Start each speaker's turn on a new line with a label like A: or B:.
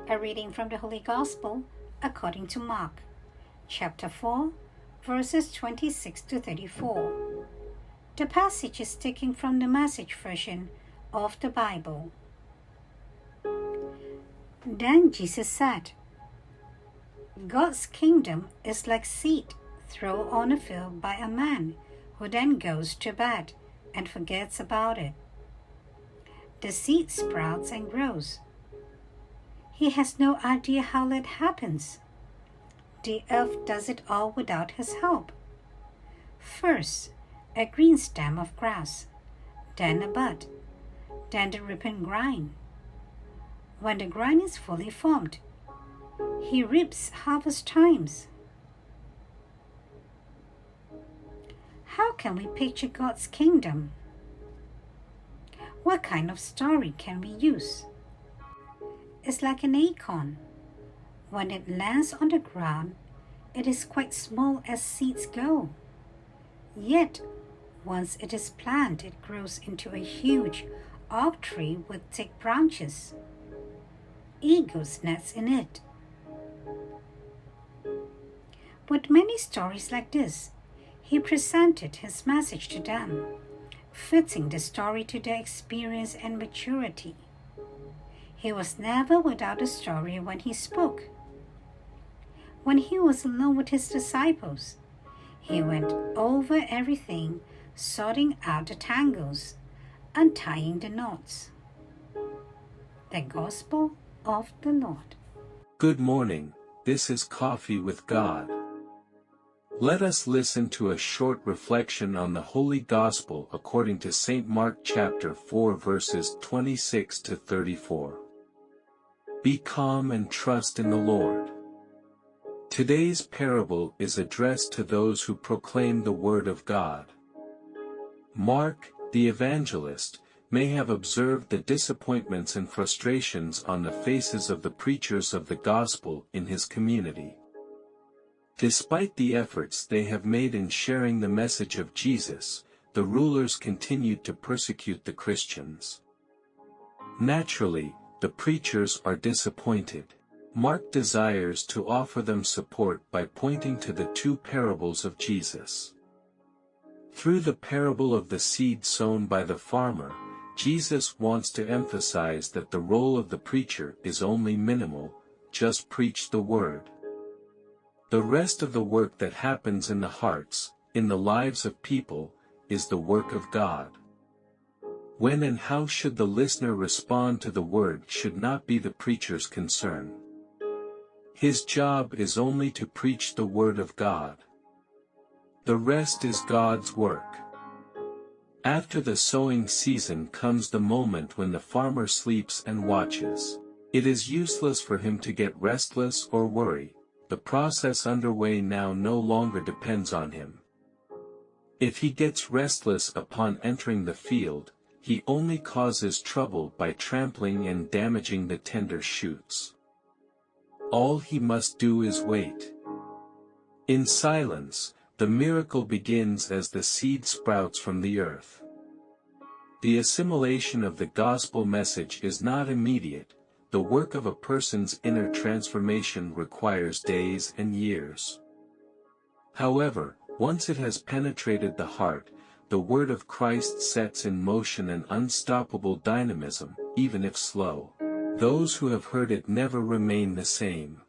A: A reading from the Holy Gospel according to Mark, chapter 4, verses 26 to 34. The passage is taken from the Message version of the Bible. Then Jesus said, God's kingdom is like seed thrown on a field by a man who then goes to bed and forgets about it. The seed sprouts and grows. He has no idea how that happens. The earth does it all without his help. First, a green stem of grass, then a bud, then the ripened grain. When the grain is fully formed, he reaps harvest times. How can we picture God's kingdom? What kind of story can we use? It's like an acorn. When it lands on the ground, it is quite small as seeds go. Yet, once it is planted, it grows into a huge oak tree with thick branches. Eagles nest in it. With many stories like this, he presented his message to them, fitting the story to their experience and maturity. He was never without a story when he spoke. When he was alone with his disciples, he went over everything, sorting out the tangles, untying the knots. The Gospel of the Lord.
B: Good morning, this is Coffee with God. Let us listen to a short reflection on the Holy Gospel according to St. Mark chapter 4 verses 26 to 34. Be calm and trust in the Lord. Today's parable is addressed to those who proclaim the Word of God. Mark, the evangelist, may have observed the disappointments and frustrations on the faces of the preachers of the gospel in his community. Despite the efforts they have made in sharing the message of Jesus, the rulers continued to persecute the Christians. Naturally, the preachers are disappointed. Mark desires to offer them support by pointing to the two parables of Jesus. Through the parable of the seed sown by the farmer, Jesus wants to emphasize that the role of the preacher is only minimal, just preach the word. The rest of the work that happens in the hearts, in the lives of people, is the work of God. When and how should the listener respond to the word should not be the preacher's concern. His job is only to preach the word of God. The rest is God's work. After the sowing season comes the moment when the farmer sleeps and watches. It is useless for him to get restless or worry. The process underway now no longer depends on him. If he gets restless upon entering the field, he only causes trouble by trampling and damaging the tender shoots. All he must do is wait. In silence, the miracle begins as the seed sprouts from the earth. The assimilation of the gospel message is not immediate. The work of a person's inner transformation requires days and years. However, once it has penetrated the heart, the word of Christ sets in motion an unstoppable dynamism, even if slow. Those who have heard it never remain the same.